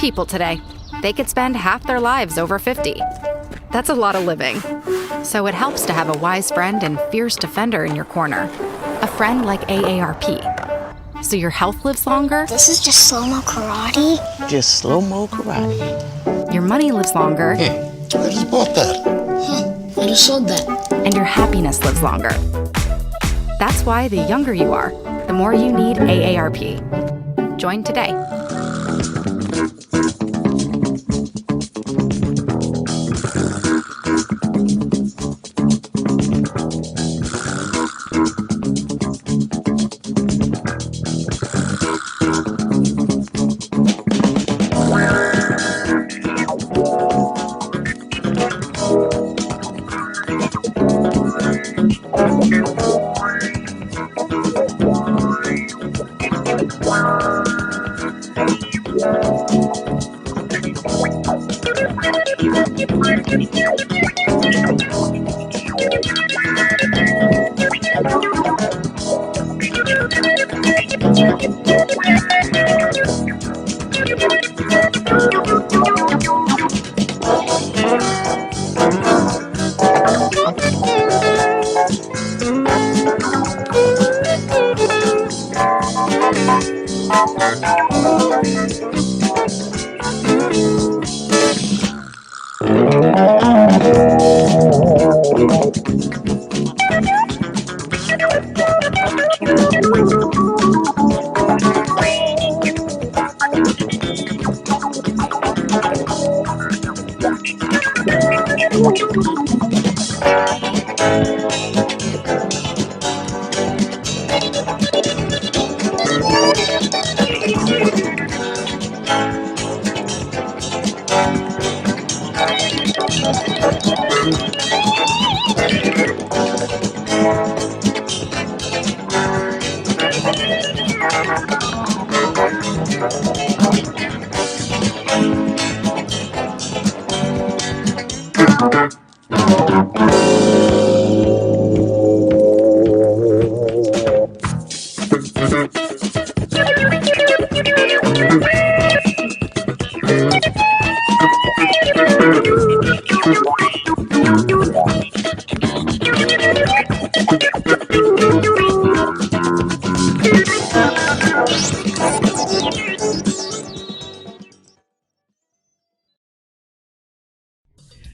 people today. They could spend half their lives over 50. That's a lot of living. So it helps to have a wise friend and fierce defender in your corner. A friend like AARP. So your health lives longer. This is just slow-mo karate? Just slow-mo karate. Your money lives longer. I just bought that. I just sold that. And your happiness lives longer. That's why the younger you are, the more you need AARP. Join today.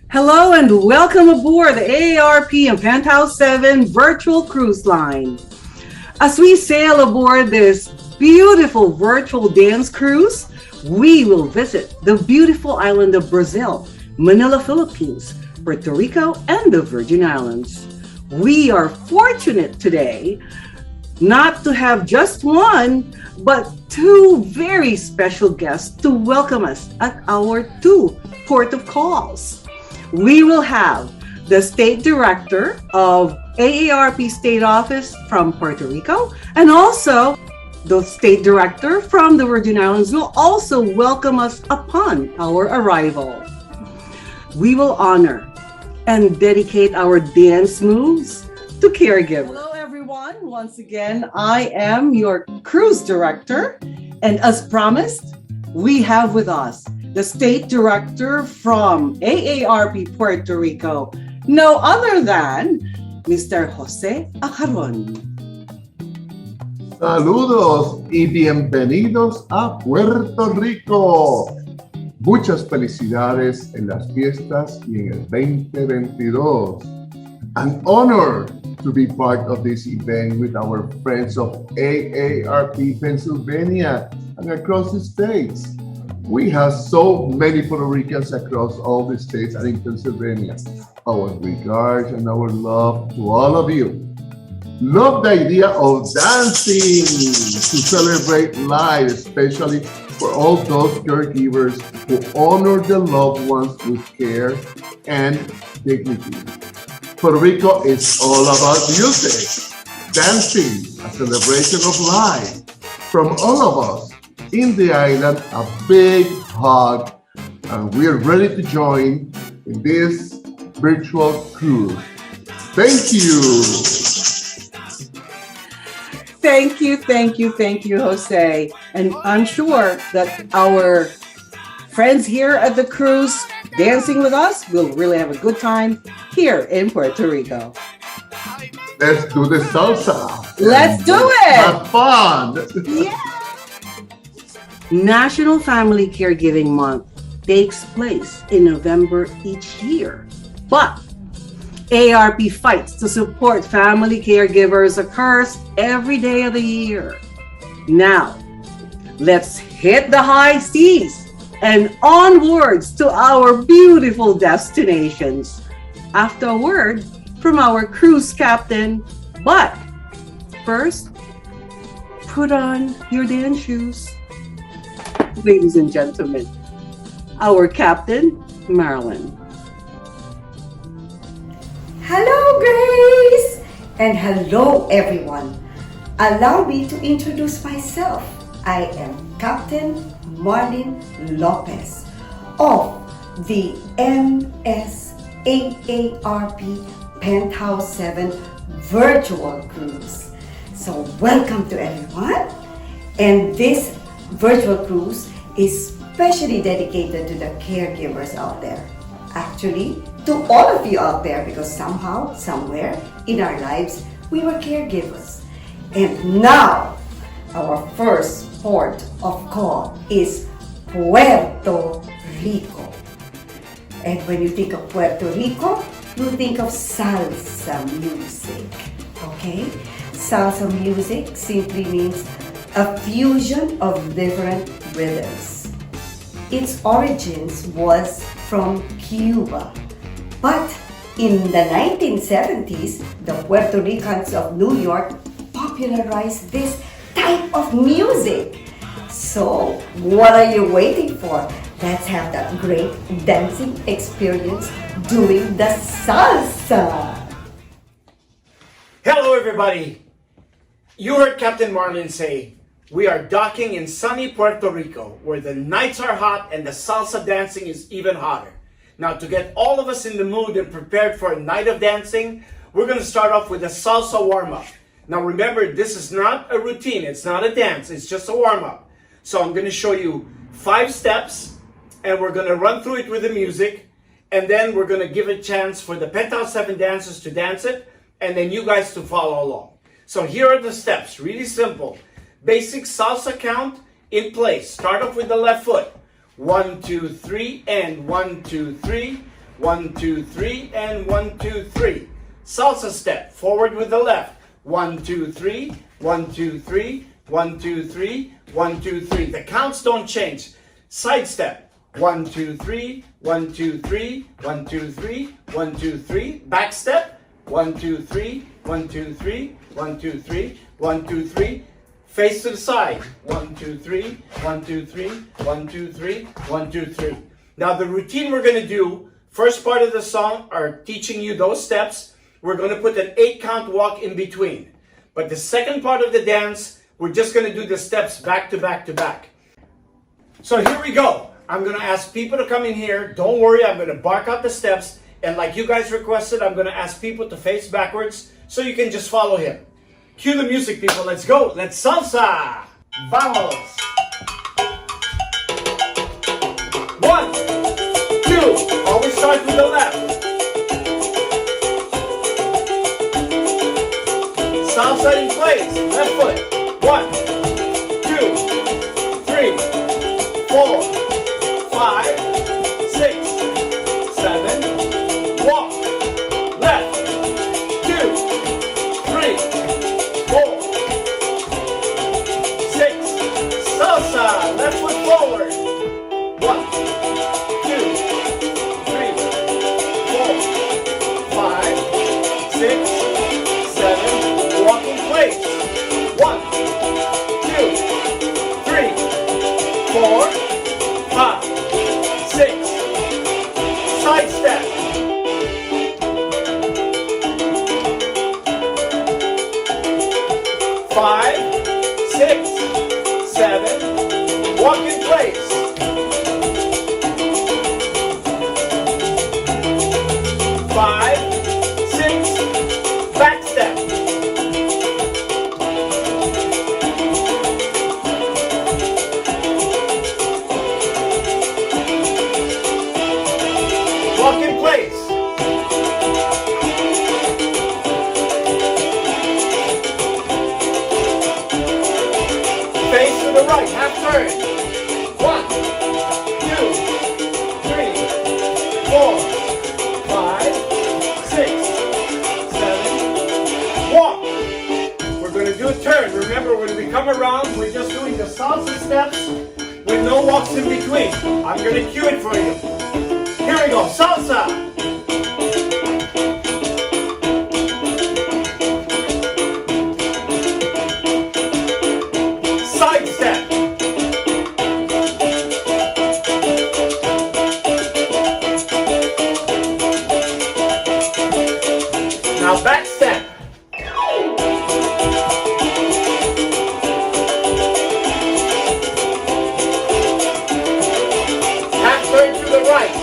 Hello and welcome aboard the AARP and Penthouse 7 virtual cruise line. As we sail aboard this beautiful virtual dance cruise, we will visit the beautiful island of Brazil, Manila, Philippines, Puerto Rico, and the Virgin Islands. We are fortunate today not to have just one, but two very special guests to welcome us at our two port of calls. We will have the State Director of AARP State Office from Puerto Rico, and also the State Director from the Virgin Islands will also welcome us upon our arrival. We will honor and dedicate our dance moves to caregivers. Hello everyone, once again, I am your cruise director, and as promised, we have with us the State Director from AARP Puerto Rico, no other than Mr. Jose Acaron. Saludos y bienvenidos a Puerto Rico. Muchas felicidades en las fiestas y en el 2022. An honor to be part of this event with our friends of AARP Pennsylvania and across the states. We have so many Puerto Ricans across all the states and in Pennsylvania. Our regards and our love to all of you. Love the idea of dancing to celebrate life, especially for all those caregivers who honor their loved ones with care and dignity. Puerto Rico is all about music, dancing, a celebration of life. From all of us in the island, a big hug, and we are ready to join in this virtual cruise. Thank you. Thank you, Jose. And I'm sure that our friends here at the cruise dancing with us, we'll really have a good time here in Puerto Rico. Let's do the salsa. Let's do it. Have fun. Yeah. National Family Caregiving Month takes place in November each year, but AARP fights to support family caregivers occurs every day of the year. Now, let's hit the high seas and onwards to our beautiful destinations. After a word from our cruise captain, but first, put on your dance shoes. Ladies and gentlemen, our captain, Marilyn. Hello, Grace! And hello, everyone. Allow me to introduce myself. I am Captain Marlene Lopez of the AARP Penthouse 7 virtual cruise. So welcome to everyone. And this virtual cruise is specially dedicated to the caregivers out there. Actually, to all of you out there, because somehow, somewhere in our lives, we were caregivers. And now, our first port of call is Puerto Rico. And when you think of Puerto Rico, you think of salsa music, okay? Salsa music simply means a fusion of different rhythms. Its origins was from Cuba, but in the 1970s, the Puerto Ricans of New York popularized this type of music. So, what are you waiting for? Let's have that great dancing experience doing the salsa. Hello everybody! You heard Captain Marlin say, we are docking in sunny Puerto Rico, where the nights are hot and the salsa dancing is even hotter. Now, to get all of us in the mood and prepared for a night of dancing, we're going to start off with a salsa warm-up. Now remember, this is not a routine, it's not a dance, it's just a warm-up. So I'm going to show you 5 steps, and we're going to run through it with the music, and then we're going to give a chance for the Penthouse 7 dancers to dance it, and then you guys to follow along. So here are the steps, really simple. Basic salsa count in place. Start off with the left foot. 1, 2, 3, and 1, 2, 3. 1, 2, 3, and 1, 2, 3. Salsa step. Forward with the left. 1, 2, 3. 1, 2, 3. 1, 2, 3. 1, 2, 3. The counts don't change. Side step. 1, 2, 3. 1, 2, 3. 1, 2, 3. 1, 2, 3. Back step. 1, 2, 3. 1, 2, 3. 1, 2, 3. 1, 2, 3. Face to the side. 1, 2, 3. 1, 2, 3. 1, 2, 3. 1, 2, 3. Now the routine we're going to do, first part of the song are teaching you those steps. We're going to put an 8 count walk in between. But the second part of the dance, we're just going to do the steps back to back to back. So here we go. I'm going to ask people to come in here. Don't worry, I'm going to bark out the steps. And like you guys requested, I'm going to ask people to face backwards so you can just follow him. Cue the music, people. Let's go. Let's salsa. Vamos. 1, 2. Always start with the left. Salsa in place. Left foot. 1, 2, 3, 4, 5, 6, 7. Walk. Left. 2, 3, 4, 6. Salsa. Left foot forward. 1, 2, 3, 4, 5, 6, 7. Walk in place. 1, 2, 3, 4, 5, 6. Side step. 5, 6, 7. Walk in place. 5, 6. Back step. 5, turn. 1, 2, 3, 4, 5, 6, 7. Walk. We're going to do a turn. Remember, when we come around, we're just doing the salsa steps with no walks in between. I'm going to cue it for you. Here we go. Salsa. Side step. Now back step. Half turn to the right.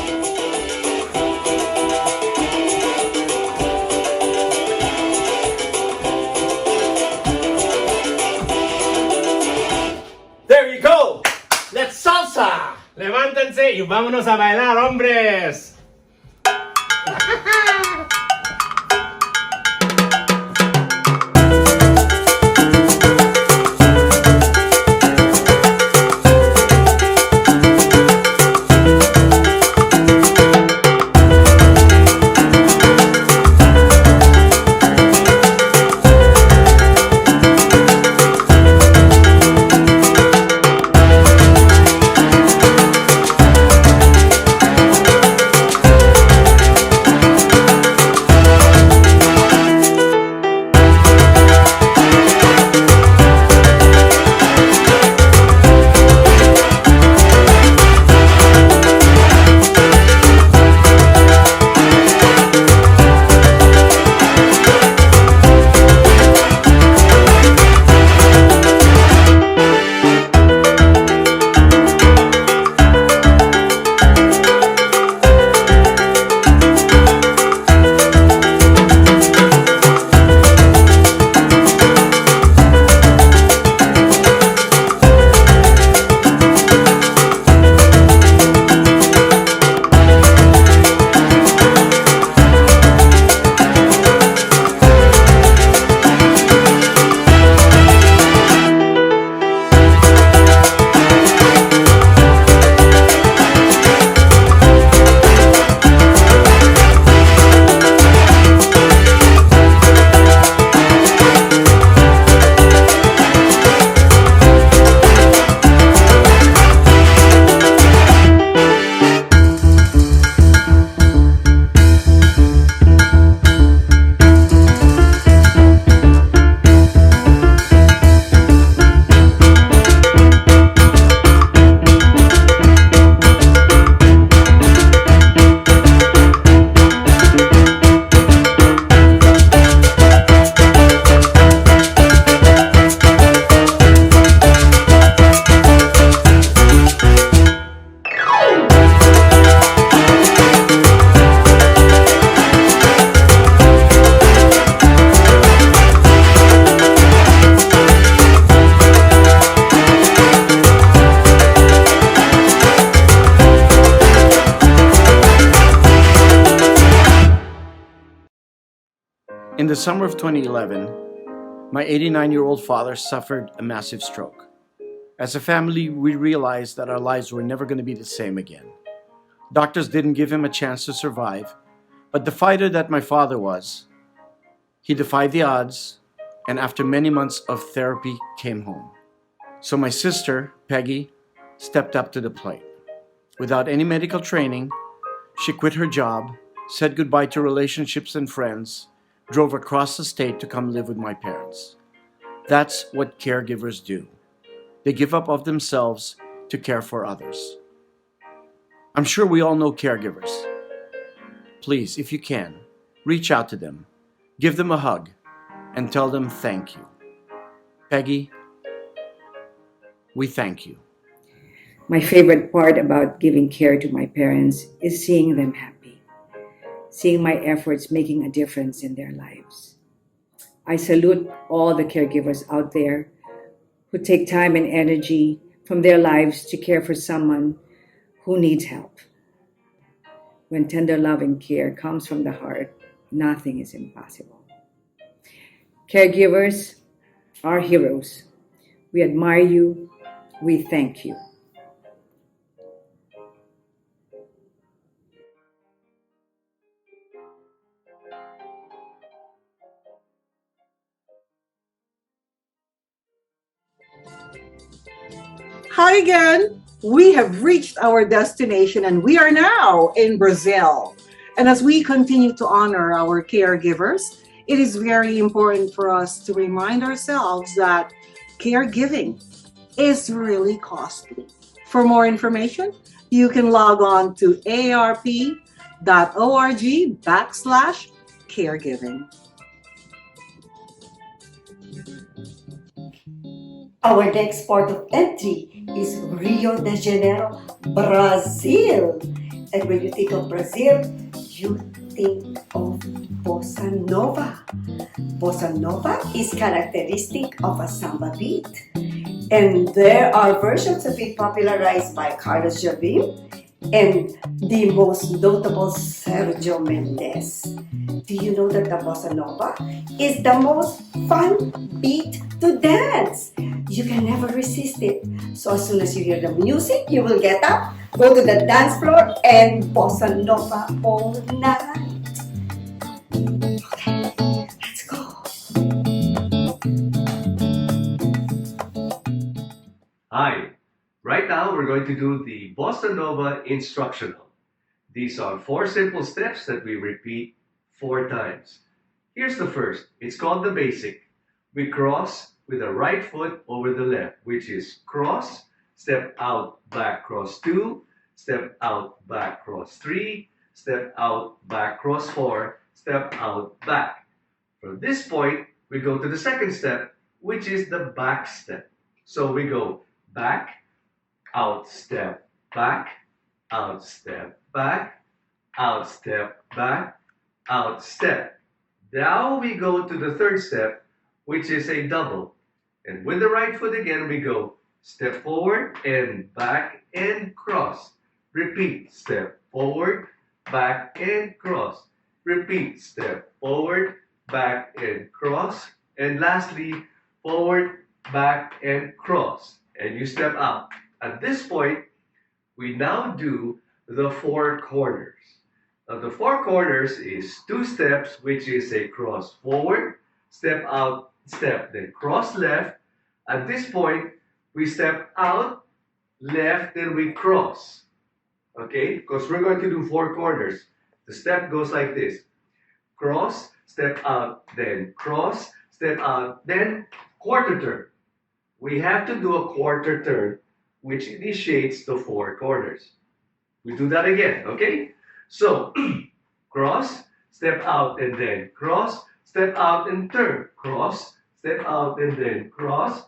There you go. Let's salsa. Levántense y vámonos a bailar, hombres. In the summer of 2011, my 89-year-old father suffered a massive stroke. As a family, we realized that our lives were never going to be the same again. Doctors didn't give him a chance to survive, but the fighter that my father was, he defied the odds, and after many months of therapy, came home. So my sister, Peggy, stepped up to the plate. Without any medical training, she quit her job, said goodbye to relationships and friends, drove across the state to come live with my parents. That's what caregivers do. They give up of themselves to care for others. I'm sure we all know caregivers. Please, if you can, reach out to them, give them a hug, and tell them thank you. Peggy, we thank you. My favorite part about giving care to my parents is seeing them happy, seeing my efforts making a difference in their lives. I salute all the caregivers out there who take time and energy from their lives to care for someone who needs help. When tender love and care comes from the heart, nothing is impossible. Caregivers are heroes. We admire you, We thank you. Hi again. We have reached our destination and we are now in Brazil. And as we continue to honor our caregivers, it is very important for us to remind ourselves that caregiving is really costly. For more information, you can log on to aarp.org/caregiving. Our next port of entry is Rio de Janeiro, Brazil. And when you think of Brazil, you think of Bossa Nova. Bossa Nova is characteristic of a samba beat. And there are versions of it popularized by Carlos Jobim and the most notable Sergio Mendes. Do you know that the Bossa Nova is the most fun beat to dance? You can never resist it. So as soon as you hear the music, you will get up, go to the dance floor, and Bossa Nova all night. Okay, let's go. Hi, right now we're going to do the Bossa Nova instructional. These are 4 simple steps that we repeat 4 times. Here's the first. It's called the basic. We cross with the right foot over the left, which is cross, step out, back, cross 2, step out, back, cross 3, step out, back, cross 4, step out, back. From this point, we go to the second step, which is the back step. So we go back, out, step, back, out, step, back, out, step, back, out, step. Now we go to the third step, which is a double. And with the right foot again, we go step forward and back and cross. Repeat, step forward, back and cross. Repeat, step forward, back and cross. And lastly, forward, back and cross. And you step out. At this point, we now do the 4 corners. Now the 4 corners is 2 steps, which is a cross forward, step out, step, then cross left. At this point, we step out, left, then we cross. Okay? Because we're going to do 4 corners. The step goes like this. Cross, step out, then cross, step out, then quarter turn. We have to do a quarter turn, which initiates the 4 corners. We do that again, okay? So, cross, step out and then cross, step out and turn, cross, step out and then cross,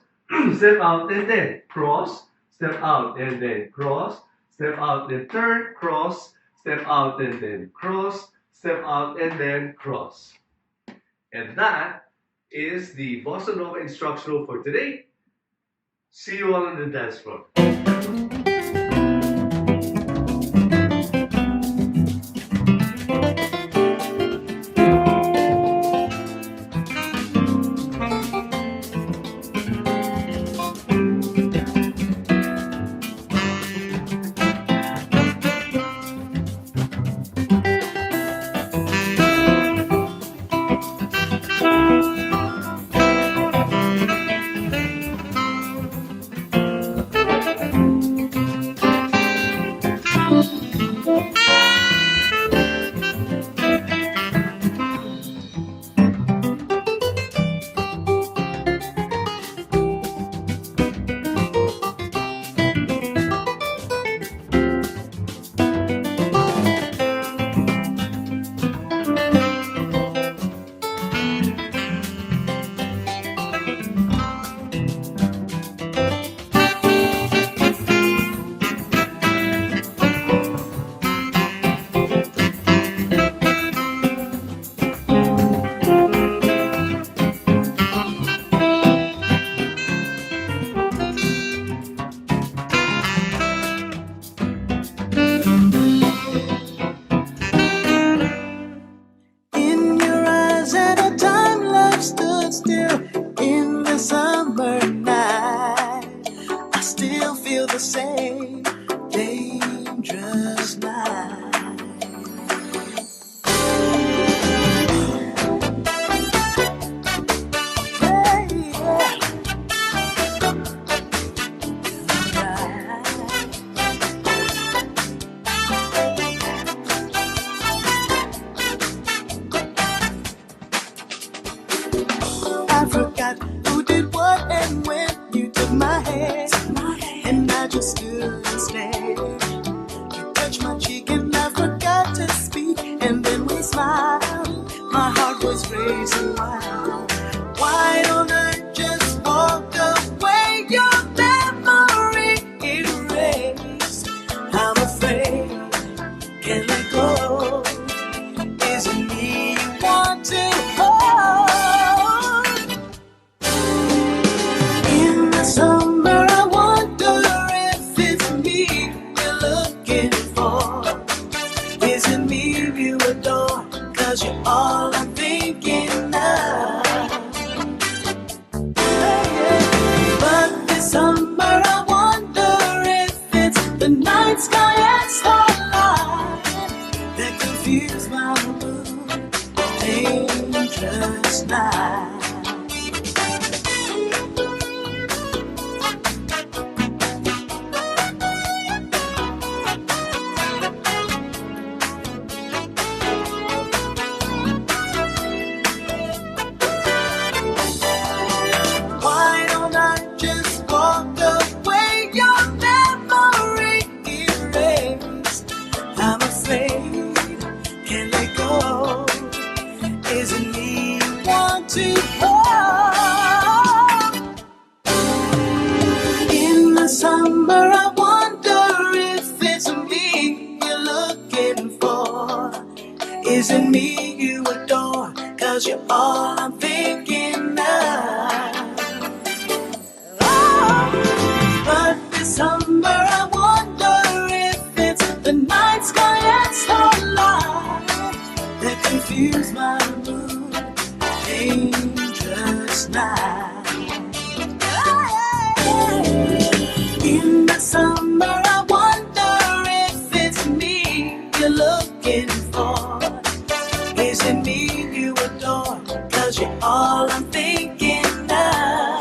step out and then cross, step out and then cross, step out and turn, cross, step out and then cross, step out and then cross. And that is the Bossa Nova instructional for today. See you all on the dance floor. dangerous night. I forgot who did what and when. You took my hand, and I just stood and stared. You touched my cheek and I forgot to speak, and then we smiled. My heart was racing wild. Why don't I just walk away? Your memory erased. I'm afraid, can't let go. Is it me you want to hold? In the summer, I wonder if it's me you're looking for. Is it me you adore? 'Cause you're all I'm thinking of. But this summer, I wonder if it's the night sky and starlight that confuse my mood. Dangerous night. Why don't I just walk away? Your memory erased. I'm afraid, can't let go. Is it me you want to hold? In the summer, I wonder if it's me you're looking for. Is it me you adore? 'Cause you're all I'm thinking of. But this summer I wonder if it's the night sky and starlight that confuse my mood. Dangerous night. In the summer I wonder if it's me you're looking for. Is it me you adore? 'Cause you're all I'm thinking of.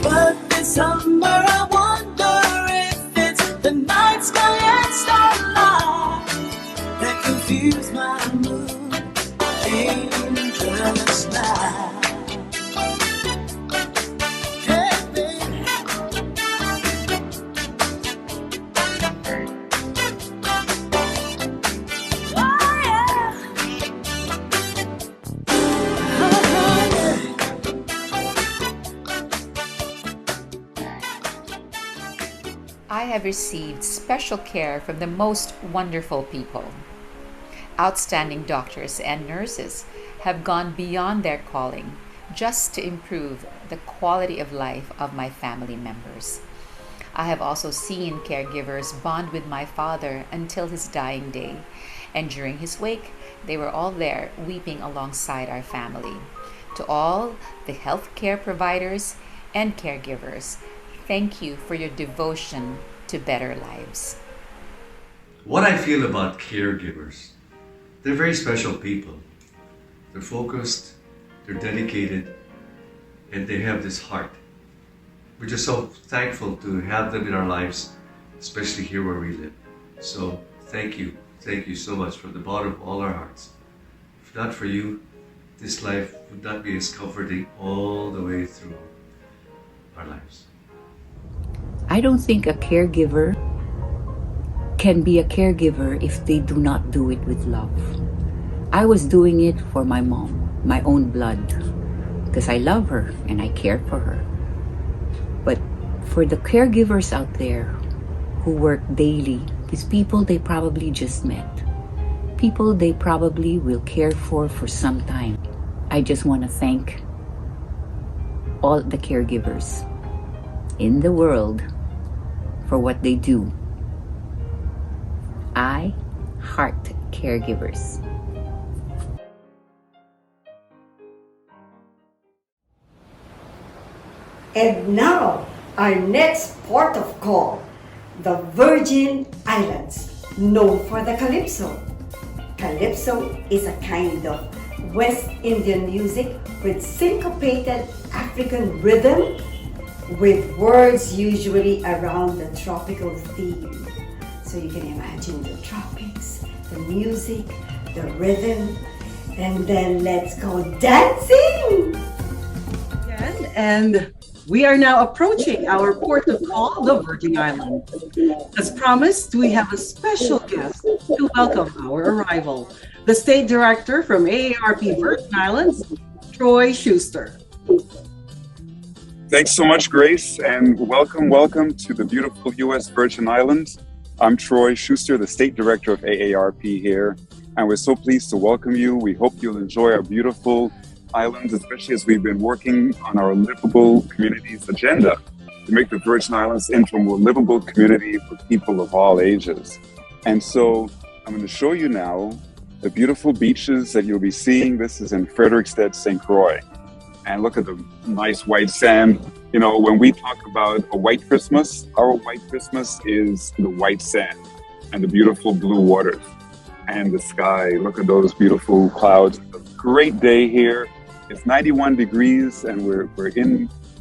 But this summer I wonder if it's the night sky and starlight that confuse my mood. Dangerous night. Hey, baby. Oh, yeah. I have received special care from the most wonderful people. Outstanding doctors and nurses have gone beyond their calling just to improve the quality of life of my family members. I have also seen caregivers bond with my father until his dying day, and during his wake, they were all there weeping alongside our family. To all the healthcare providers and caregivers, thank you for your devotion to better lives. What I feel about caregivers, they're very special people. They're focused, they're dedicated, and they have this heart. We're just so thankful to have them in our lives, especially here where we live. So thank you so much from the bottom of all our hearts. If not for you, this life would not be as comforting all the way through our lives. I don't think a caregiver can be a caregiver if they do not do it with love. I was doing it for my mom, my own blood, because I love her and I care for her. But for the caregivers out there who work daily, these people they probably just met, people they probably will care for some time. I just want to thank all the caregivers in the world for what they do. I heart caregivers. And now, Our next port of call, the Virgin Islands, known for the Calypso. Calypso is a kind of West Indian music with syncopated African rhythm, with words usually around the tropical theme. So you can imagine the tropics, the music, the rhythm, and then let's go dancing! And we are now approaching our port of call, the Virgin Islands. As promised, we have a special guest to welcome our arrival, the State Director from AARP Virgin Islands, Troy Schuster. Thanks so much, Grace, and welcome to the beautiful U.S. Virgin Islands. I'm Troy Schuster, the State Director of AARP here, and we're so pleased to welcome you. We hope you'll enjoy our beautiful islands, especially as we've been working on our livable communities agenda to make the Virgin Islands into a more livable community for people of all ages. And so I'm going to show you now the beautiful beaches that you'll be seeing. This is in Frederiksted, St. Croix. And look at the nice white sand. You know, when we talk about a white Christmas, our white Christmas is the white sand and the beautiful blue waters and the sky. Look at those beautiful clouds. It's a great day here. It's 91 degrees and we're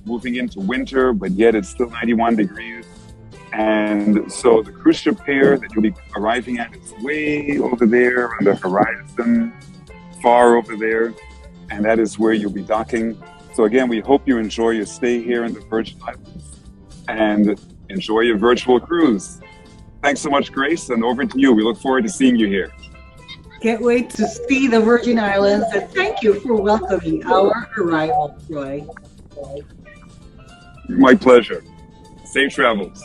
moving into winter, but yet it's still 91 degrees. And so the cruise ship pier that you'll be arriving at is way over there on the horizon, far over there. And that is where you'll be docking. So again, we hope you enjoy your stay here in the Virgin Islands and enjoy your virtual cruise. Thanks so much, Grace, and over to you. We look forward to seeing you here. Can't wait to see the Virgin Islands, and thank you for welcoming our arrival, Troy. My pleasure. Safe travels.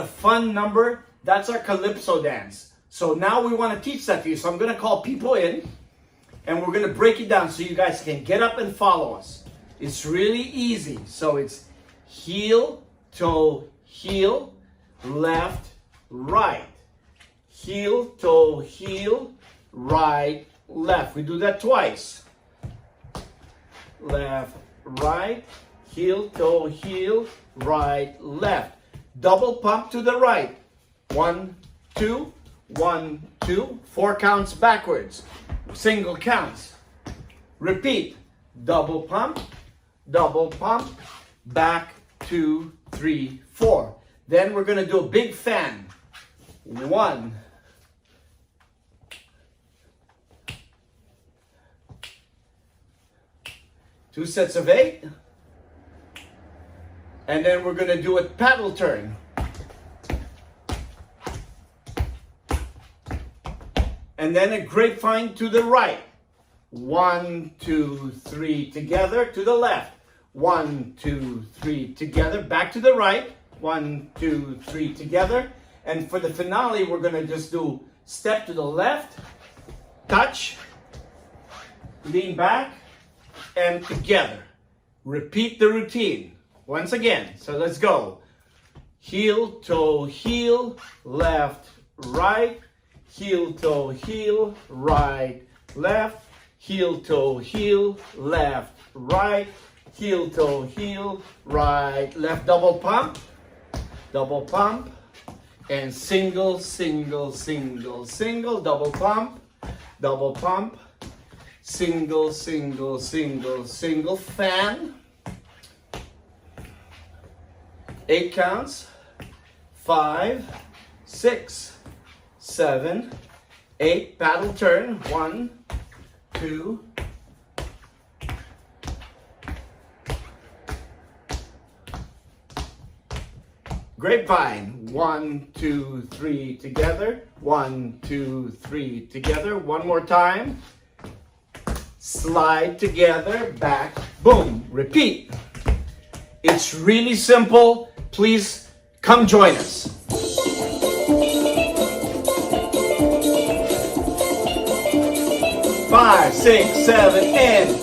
a fun number. That's our Calypso dance. So now we want to teach that to you. So I'm going to call people in and we're going to break it down so you guys can get up and follow us. It's really easy. So it's heel, toe, heel, left, right. Heel, toe, heel, right, left. We do that twice. Left, right, heel, toe, heel, right, left. Double pump to the right. 1, 2, 1, 2. 4 counts backwards. Single counts. Repeat. Double pump, back, 2, 3, 4. Then we're going to do a big fan. 1, 2 sets of 8. And then we're going to do a paddle turn. And then a grapevine to the right. 1, 2, 3 together to the left. 1, 2, 3 together. Back to the right. 1, 2, 3 together. And for the finale, we're going to just do step to the left, touch, lean back, and together. Repeat the routine once again. So let's go. Heel, toe, heel, left, right. Heel, toe, heel, right, left. Heel, toe, heel, left, right. Heel, toe, heel, right, left. Double pump, and single, single, single, single. Double pump, single, single, single, single. Fan. 8 counts. 5, 6, 7, 8. Paddle turn. 1, 2. Grapevine. 1, 2, 3 together. 1, 2, 3 together. One more time. Slide together, back, boom. Repeat. It's really simple. Please come join us. 5, 6, 7, and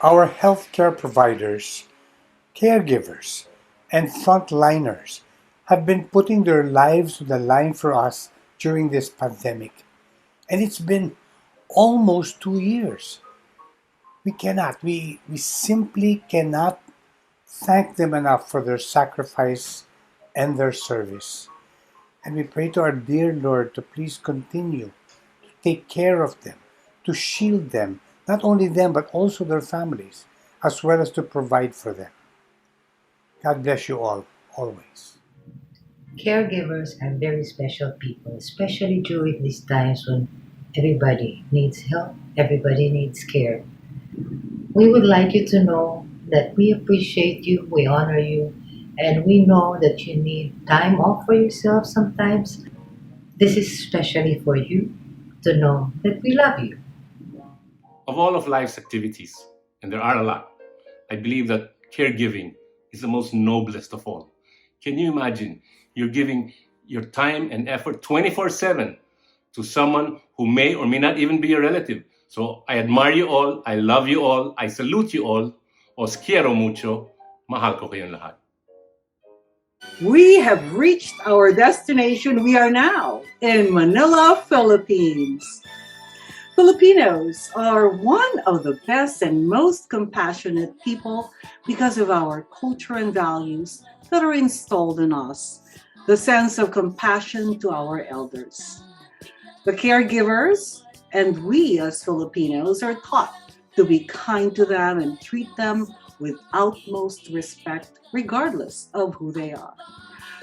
our healthcare providers, caregivers, and frontliners have been putting their lives on the line for us during this pandemic. And it's been almost 2 years. We simply cannot thank them enough for their sacrifice and their service. And we pray to our dear Lord to please continue to take care of them, to shield them, not only them, but also their families, as well as to provide for them. God bless you all, always. Caregivers are very special people, especially during these times when everybody needs help, everybody needs care. We would like you to know that we appreciate you, we honor you, and we know that you need time off for yourself sometimes. This is especially for you to know that we love you. Of all of life's activities, and there are a lot, I believe that caregiving is the most noblest of all. Can you imagine you're giving your time and effort 24/7 to someone who may or may not even be a relative. So I admire you all, I love you all, I salute you all, os quiero mucho, mahal ko kayong lahat. We have reached our destination. We are now in Manila, Philippines. Filipinos are one of the best and most compassionate people because of our culture and values that are installed in us. The sense of compassion to our elders. The caregivers and we as Filipinos are taught to be kind to them and treat them with utmost respect, regardless of who they are.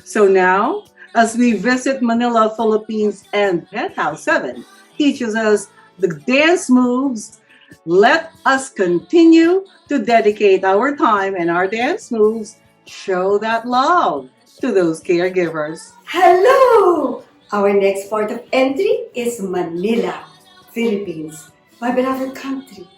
So now, as we visit Manila, Philippines, and Penthouse 7 teaches us the dance moves, let us continue to dedicate our time and our dance moves, show that love to those caregivers. Hello! Our next port of entry is Manila, Philippines, my beloved country.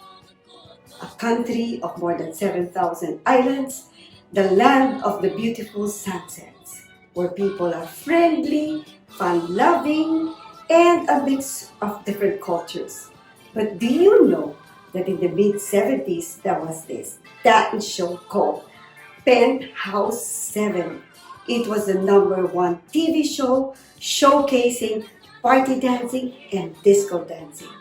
A country of more than 7,000 islands, the land of the beautiful sunsets, where people are friendly, fun-loving, and a mix of different cultures. But do you know that in the mid-70s, there was this dance show called Penthouse 7. It was the #1 TV show showcasing party dancing and disco dancing.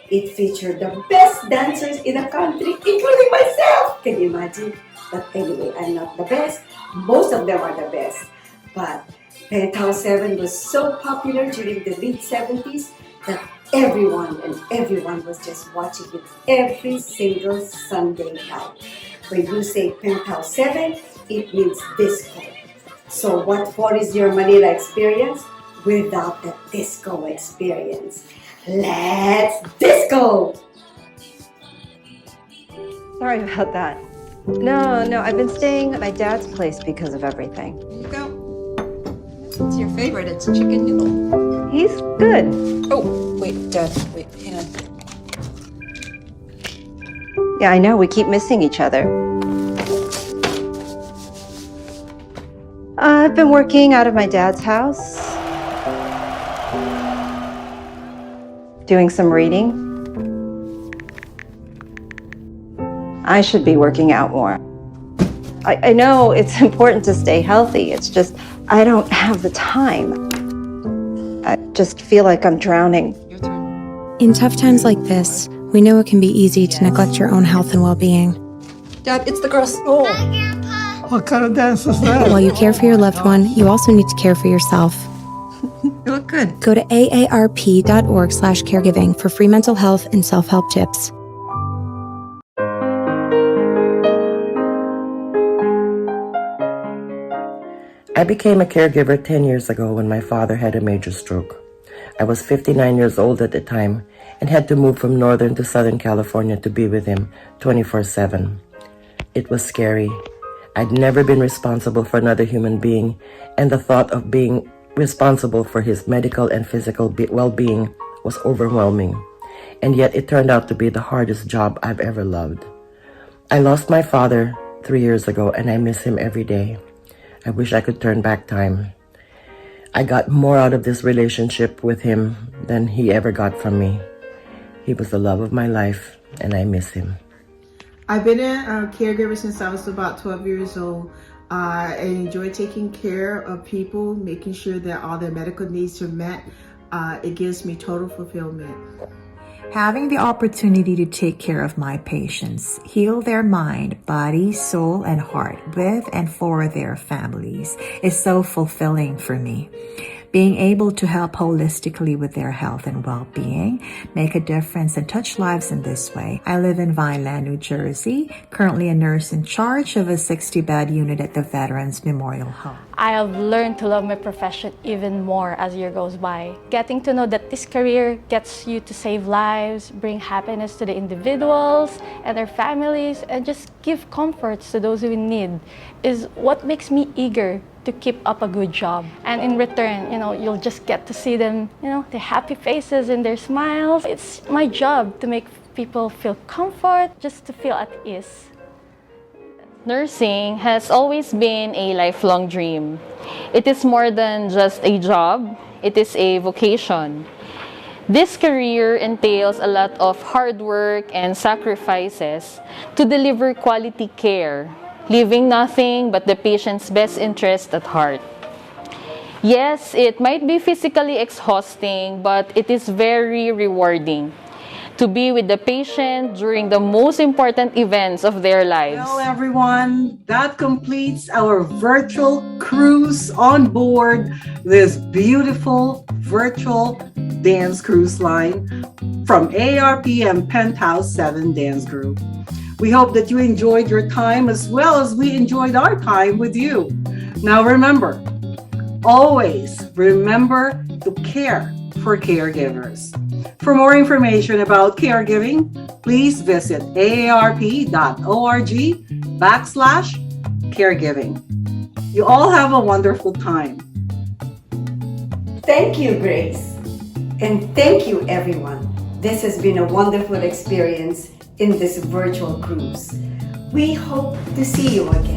It featured the best dancers in the country, including myself. Can you imagine? But anyway, I'm not the best. Most of them are the best. But Penthouse 7 was so popular during the mid-70s that everyone was just watching it every single Sunday night. When you say Penthouse 7, it means disco. So what for is your Manila experience without the disco experience? Let's disco! Sorry about that. No, I've been staying at my dad's place because of everything. Here you go. It's your favorite. It's chicken noodle. He's good. Oh, wait, Dad. Wait, hang on. Yeah, I know. We keep missing each other. I've been working out of my dad's house. Doing some reading. I should be working out more. I know it's important to stay healthy. It's just, I don't have the time. I just feel like I'm drowning. In tough times like this, we know it can be easy to neglect your own health and well-being. Dad, it's the girls. Oh. What kind of dance is that? While you care for your loved one, you also need to care for yourself. You look good. Go to aarp.org/caregiving for free mental health and self-help tips. I became a caregiver 10 years ago when my father had a major stroke. I was 59 years old at the time and had to move from Northern to Southern California to be with him 24/7. It was scary. I'd never been responsible for another human being, and the thought of being responsible for his medical and physical well-being was overwhelming. And yet it turned out to be the hardest job I've ever loved. I lost my father 3 years ago, and I miss him every day. I wish I could turn back time. I got more out of this relationship with him than he ever got from me. He was the love of my life, and I miss him. I've been a caregiver since I was about 12 years old. I enjoy taking care of people, making sure that all their medical needs are met. It gives me total fulfillment. Having the opportunity to take care of my patients, heal their mind, body, soul, and heart with and for their families is so fulfilling for me. Being able to help holistically with their health and well-being, make a difference and touch lives in this way. I live in Vineland, New Jersey, currently a nurse in charge of a 60-bed unit at the Veterans Memorial Home. I have learned to love my profession even more as year goes by. Getting to know that this career gets you to save lives, bring happiness to the individuals and their families, and just give comforts to those who in need is what makes me eager to keep up a good job. And in return, you'll just get to see them, their happy faces and their smiles. It's my job to make people feel comfort, just to feel at ease. Nursing has always been a lifelong dream. It is more than just a job, it is a vocation. This career entails a lot of hard work and sacrifices to deliver quality care, leaving nothing but the patient's best interest at heart. Yes, it might be physically exhausting, but it is very rewarding to be with the patient during the most important events of their lives. Well, everyone, that completes our virtual cruise on board this beautiful virtual dance cruise line from AARP and Penthouse 7 Dance Group. We hope that you enjoyed your time as well as we enjoyed our time with you. Now remember, always remember to care for caregivers. For more information about caregiving, please visit aarp.org/caregiving. You all have a wonderful time. Thank you, Grace. And thank you, everyone. This has been a wonderful experience in this virtual cruise. We hope to see you again.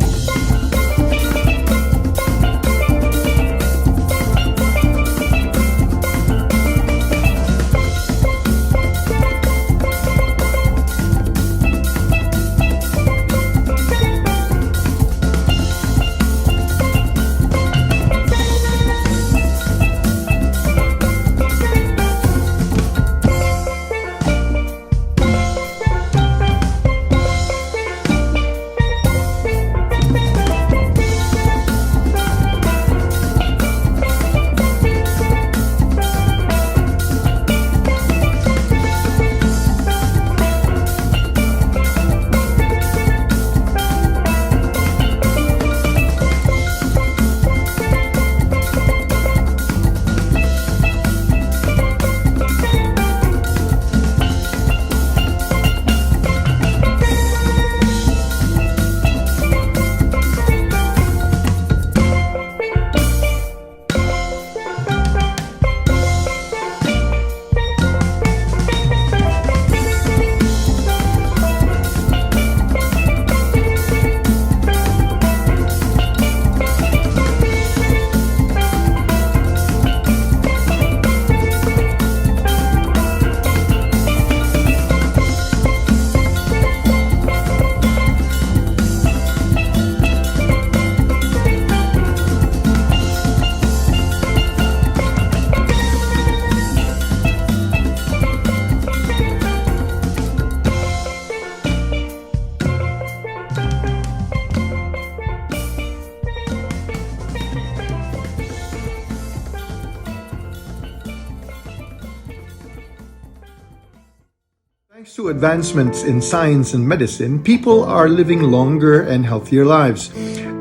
Thanks to advancements in science and medicine, people are living longer and healthier lives.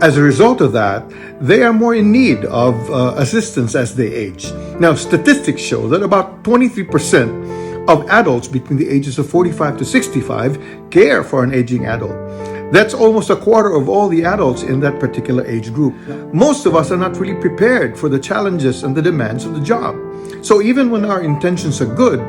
As a result of that, they are more in need of assistance as they age. Now, statistics show that about 23% of adults between the ages of 45 to 65 care for an aging adult. That's almost a quarter of all the adults in that particular age group. Most of us are not really prepared for the challenges and the demands of the job. So even when our intentions are good,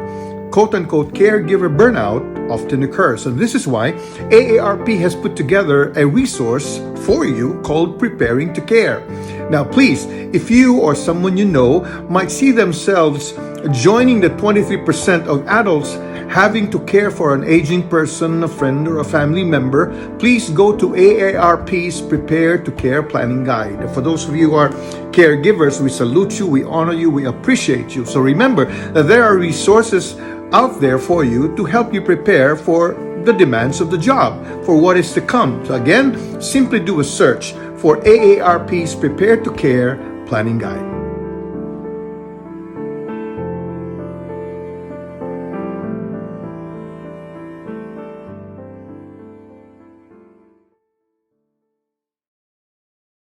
quote-unquote caregiver burnout often occurs. And this is why AARP has put together a resource for you called Preparing to Care. Now, please, if you or someone you know might see themselves joining the 23% of adults having to care for an aging person, a friend, or a family member, please go to AARP's Prepare to Care Planning Guide. For those of you who are caregivers, we salute you, we honor you, we appreciate you. So remember that there are resources out there for you to help you prepare for the demands of the job, for what is to come. So again, simply do a search for AARP's Prepare to Care Planning Guide.